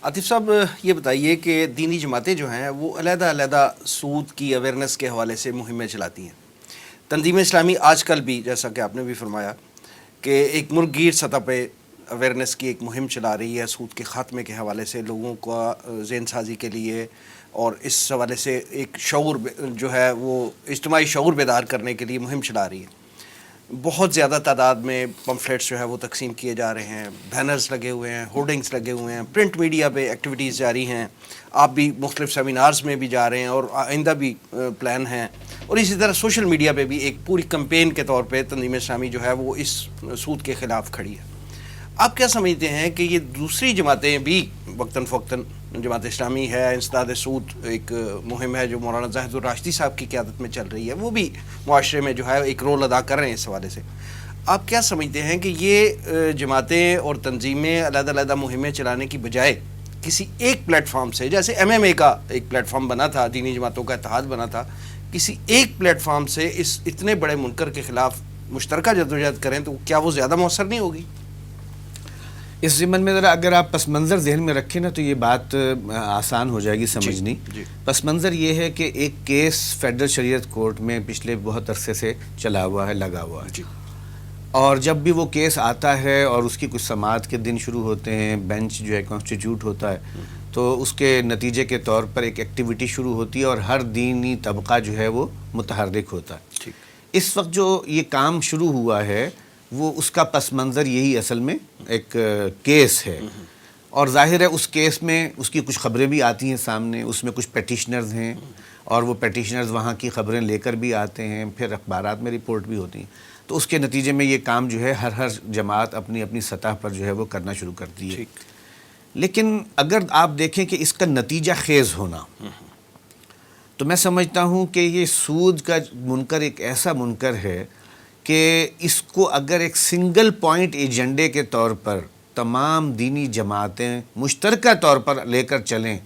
عاطف صاحب یہ بتائیے کہ دینی جماعتیں جو ہیں وہ علیحدہ علیحدہ سود کی اویئرنیس کے حوالے سے مہمیں چلاتی ہیں. تنظیم اسلامی آج کل بھی جیسا کہ آپ نے بھی فرمایا کہ ایک ملک گیر سطح پہ اویئرنیس کی ایک مہم چلا رہی ہے سود کے خاتمے کے حوالے سے، لوگوں کا ذہن سازی کے لیے، اور اس حوالے سے ایک شعور جو ہے وہ اجتماعی شعور بیدار کرنے کے لیے مہم چلا رہی ہے. بہت زیادہ تعداد میں پمفلیٹس جو ہے وہ تقسیم کیے جا رہے ہیں، بینرز لگے ہوئے ہیں، ہورڈنگس لگے ہوئے ہیں، پرنٹ میڈیا پہ ایکٹیویٹیز جاری ہیں. آپ بھی مختلف سیمینارز میں بھی جا رہے ہیں اور آئندہ بھی پلان ہیں، اور اسی طرح سوشل میڈیا پہ بھی ایک پوری کمپین کے طور پہ تنظیم اسلامی جو ہے وہ اس سود کے خلاف کھڑی ہے. آپ کیا سمجھتے ہیں کہ یہ دوسری جماعتیں بھی وقتاً فوقتاً، جماعت اسلامی ہے، انسداد سود ایک مہم ہے جو مولانا زاہد الراشدی صاحب کی قیادت میں چل رہی ہے، وہ بھی معاشرے میں جو ہے ایک رول ادا کر رہے ہیں اس حوالے سے، آپ کیا سمجھتے ہیں کہ یہ جماعتیں اور تنظیمیں علیحدہ علیحدہ مہمیں چلانے کی بجائے کسی ایک پلیٹ فارم سے، جیسے MMA کا ایک پلیٹ فارم بنا تھا، دینی جماعتوں کا اتحاد بنا تھا، کسی ایک پلیٹ فارم سے اس اتنے بڑے منکر کے خلاف مشترکہ جدوجہد کریں تو کیا وہ زیادہ مؤثر نہیں ہوگی؟ اس ضمن میں ذرا اگر آپ پس منظر ذہن میں رکھیں نا تو یہ بات آسان ہو جائے گی سمجھنی. پس منظر یہ ہے کہ ایک کیس فیڈرل شریعت کورٹ میں پچھلے بہت عرصے سے چلا ہوا ہے، لگا ہوا ہے، اور جب بھی وہ کیس آتا ہے اور اس کی کچھ سماعت کے دن شروع ہوتے ہیں، بینچ جو ہے کانسٹیٹیوٹ ہوتا ہے، تو اس کے نتیجے کے طور پر ایک ایکٹیویٹی شروع ہوتی ہے اور ہر دینی طبقہ جو ہے وہ متحرک ہوتا ہے. اس وقت جو یہ کام شروع ہوا ہے وہ اس کا پس منظر یہی اصل میں ایک کیس ہے، اور ظاہر ہے اس کیس میں اس کی کچھ خبریں بھی آتی ہیں سامنے، اس میں کچھ پیٹیشنرز ہیں اور وہ پیٹیشنرز وہاں کی خبریں لے کر بھی آتے ہیں، پھر اخبارات میں رپورٹ بھی ہوتی ہیں. تو اس کے نتیجے میں یہ کام جو ہے ہر جماعت اپنی اپنی سطح پر جو ہے وہ کرنا شروع کرتی ہے. لیکن اگر آپ دیکھیں کہ اس کا نتیجہ خیز ہونا، تو میں سمجھتا ہوں کہ یہ سود کا منکر ایک ایسا منکر ہے کہ اس کو اگر ایک سنگل پوائنٹ ایجنڈے کے طور پر تمام دینی جماعتیں مشترکہ طور پر لے کر چلیں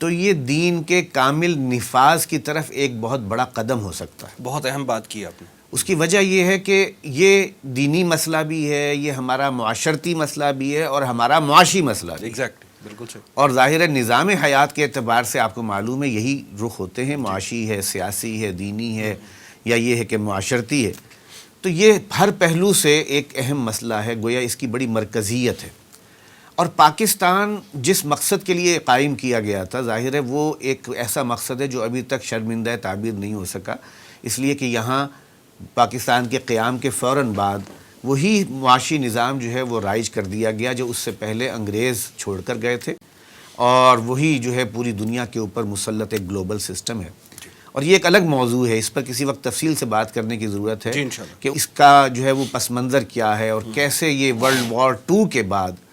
تو یہ دین کے کامل نفاذ کی طرف ایک بہت بڑا قدم ہو سکتا ہے. بہت اہم بات کی آپ نے. اس کی وجہ یہ ہے کہ یہ دینی مسئلہ بھی ہے، یہ ہمارا معاشرتی مسئلہ بھی ہے اور ہمارا معاشی مسئلہ بھی. بالکل صحیح. اور ظاہر ہے نظام حیات کے اعتبار سے آپ کو معلوم ہے یہی رخ ہوتے ہیں، معاشی ہے، سیاسی ہے، دینی ہے، یا یہ ہے کہ معاشرتی ہے. تو یہ ہر پہلو سے ایک اہم مسئلہ ہے، گویا اس کی بڑی مرکزیت ہے. اور پاکستان جس مقصد کے لیے قائم کیا گیا تھا، ظاہر ہے وہ ایک ایسا مقصد ہے جو ابھی تک شرمندہ تعبیر نہیں ہو سکا، اس لیے کہ یہاں پاکستان کے قیام کے فوراً بعد وہی معاشی نظام جو ہے وہ رائج کر دیا گیا جو اس سے پہلے انگریز چھوڑ کر گئے تھے، اور وہی جو ہے پوری دنیا کے اوپر مسلط ایک گلوبل سسٹم ہے. اور یہ ایک الگ موضوع ہے، اس پر کسی وقت تفصیل سے بات کرنے کی ضرورت ہے کہ اس کا جو ہے وہ پس منظر کیا ہے اور کیسے یہ ورلڈ وار 2 کے بعد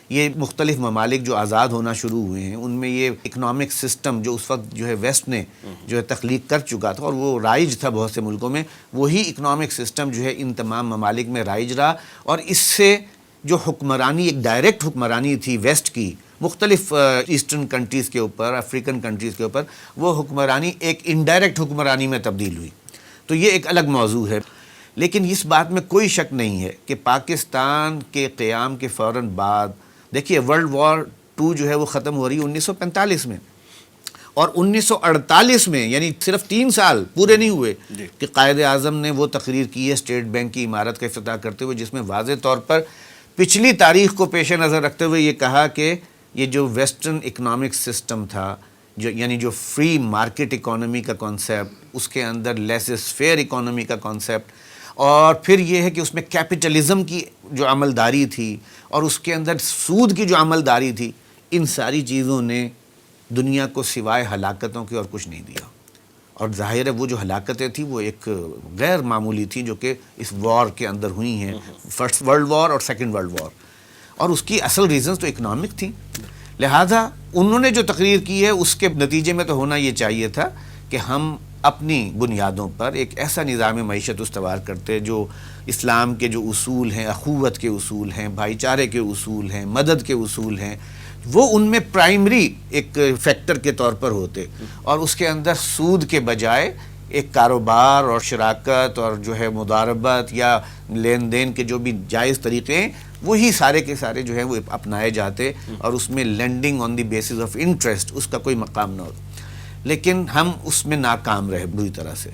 یہ مختلف ممالک جو آزاد ہونا شروع ہوئے ہیں ان میں یہ اکنامک سسٹم جو اس وقت جو ہے ویسٹ نے جو ہے تخلیق کر چکا تھا اور وہ رائج تھا بہت سے ملکوں میں، وہی اکنامک سسٹم جو ہے ان تمام ممالک میں رائج رہا، اور اس سے جو حکمرانی ایک ڈائریکٹ حکمرانی تھی ویسٹ کی مختلف ایسٹرن کنٹریز کے اوپر، افریقن کنٹریز کے اوپر، وہ حکمرانی ایک انڈائریکٹ حکمرانی میں تبدیل ہوئی. تو یہ ایک الگ موضوع ہے. لیکن اس بات میں کوئی شک نہیں ہے کہ پاکستان کے قیام کے فوراً بعد دیکھیے ورلڈ وار 2 جو ہے وہ ختم ہو رہی ہے 1945 میں، اور 1948 میں یعنی صرف 3 سال پورے نہیں ہوئے کہ قائد اعظم نے وہ تقریر کی ہے اسٹیٹ بینک کی عمارت کا افتتاح کرتے ہوئے جس میں واضح طور پر پچھلی تاریخ کو پیش نظر رکھتے ہوئے یہ کہا کہ یہ جو ویسٹرن اکنامک سسٹم تھا، جو یعنی جو فری مارکیٹ اکانومی کا کانسیپٹ، اس کے اندر لیسس فیئر اکانومی کا کانسیپٹ، اور پھر یہ ہے کہ اس میں کیپٹلزم کی جو عملداری تھی اور اس کے اندر سود کی جو عملداری تھی، ان ساری چیزوں نے دنیا کو سوائے ہلاکتوں کے اور کچھ نہیں دیا. اور ظاہر ہے وہ جو ہلاکتیں تھیں وہ ایک غیر معمولی تھیں جو کہ اس وار کے اندر ہوئی ہیں، فرسٹ ورلڈ وار اور سیکنڈ ورلڈ وار، اور اس کی اصل ریزنز تو اکنامک تھیں. لہذا انہوں نے جو تقریر کی ہے اس کے نتیجے میں تو ہونا یہ چاہیے تھا کہ ہم اپنی بنیادوں پر ایک ایسا نظام معیشت استوار کرتے جو اسلام کے جو اصول ہیں، اخوت کے اصول ہیں، بھائی چارے کے اصول ہیں، مدد کے اصول ہیں، وہ ان میں پرائمری ایک فیکٹر کے طور پر ہوتے، اور اس کے اندر سود کے بجائے ایک کاروبار اور شراکت اور جو ہے مضاربت یا لین دین کے جو بھی جائز طریقے ہیں وہی سارے کے سارے جو ہے وہ اپنائے جاتے اور اس میں lending on the basis of interest اس کا کوئی مقام نہ ہو. لیکن ہم اس میں ناکام رہے بری طرح سے,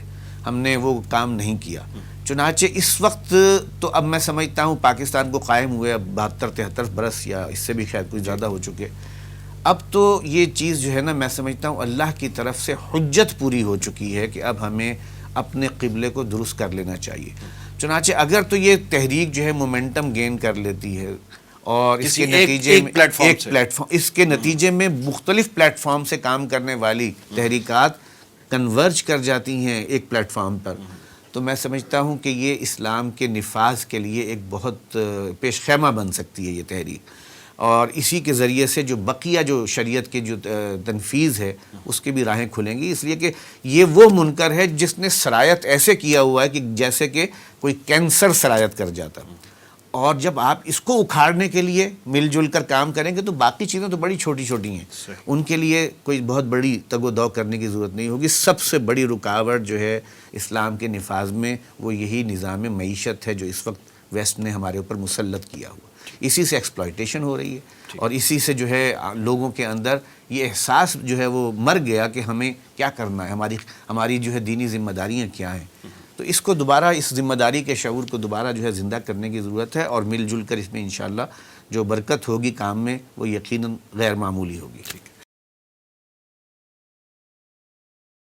ہم نے وہ کام نہیں کیا. چنانچہ اس وقت تو اب میں سمجھتا ہوں پاکستان کو قائم ہوئے اب 72-73 برس یا اس سے بھی شاید کچھ زیادہ ہو چکے. اب تو یہ چیز جو ہے نا میں سمجھتا ہوں اللہ کی طرف سے حجت پوری ہو چکی ہے کہ اب ہمیں اپنے قبلے کو درست کر لینا چاہیے. چنانچہ اگر تو یہ تحریک جو ہے مومنٹم گین کر لیتی ہے اور اس کے نتیجے میں ایک پلیٹ فارم اس کے نتیجے میں مختلف پلیٹ فارم سے کام کرنے والی تحریکات کنورج کر جاتی ہیں ایک پلیٹ فارم پر, تو میں سمجھتا ہوں کہ یہ اسلام کے نفاذ کے لیے ایک بہت پیش خیمہ بن سکتی ہے یہ تحریک, اور اسی کے ذریعے سے جو بقیہ جو شریعت کے جو تنفیذ ہے اس کی بھی راہیں کھلیں گی. اس لیے کہ یہ وہ منکر ہے جس نے سرایت ایسے کیا ہوا ہے کہ جیسے کہ کوئی کینسر سرایت کر جاتا, اور جب آپ اس کو اکھاڑنے کے لیے مل جل کر کام کریں گے تو باقی چیزیں تو بڑی چھوٹی چھوٹی ہیں, ان کے لیے کوئی بہت بڑی تگ و دو کرنے کی ضرورت نہیں ہوگی. سب سے بڑی رکاوٹ جو ہے اسلام کے نفاذ میں وہ یہی نظام معیشت ہے جو اس وقت ویسٹ نے ہمارے اوپر مسلط کیا ہوا. اسی سے ایکسپلائٹیشن ہو رہی ہے اور اسی سے جو ہے لوگوں کے اندر یہ احساس جو ہے وہ مر گیا کہ ہمیں کیا کرنا ہے, ہماری جو ہے دینی ذمہ داریاں کیا ہیں. تو اس کو دوبارہ اس ذمہ داری کے شعور کو دوبارہ جو ہے زندہ کرنے کی ضرورت ہے, اور مل جل کر اس میں انشاءاللہ جو برکت ہوگی کام میں وہ یقیناً غیر معمولی ہوگی.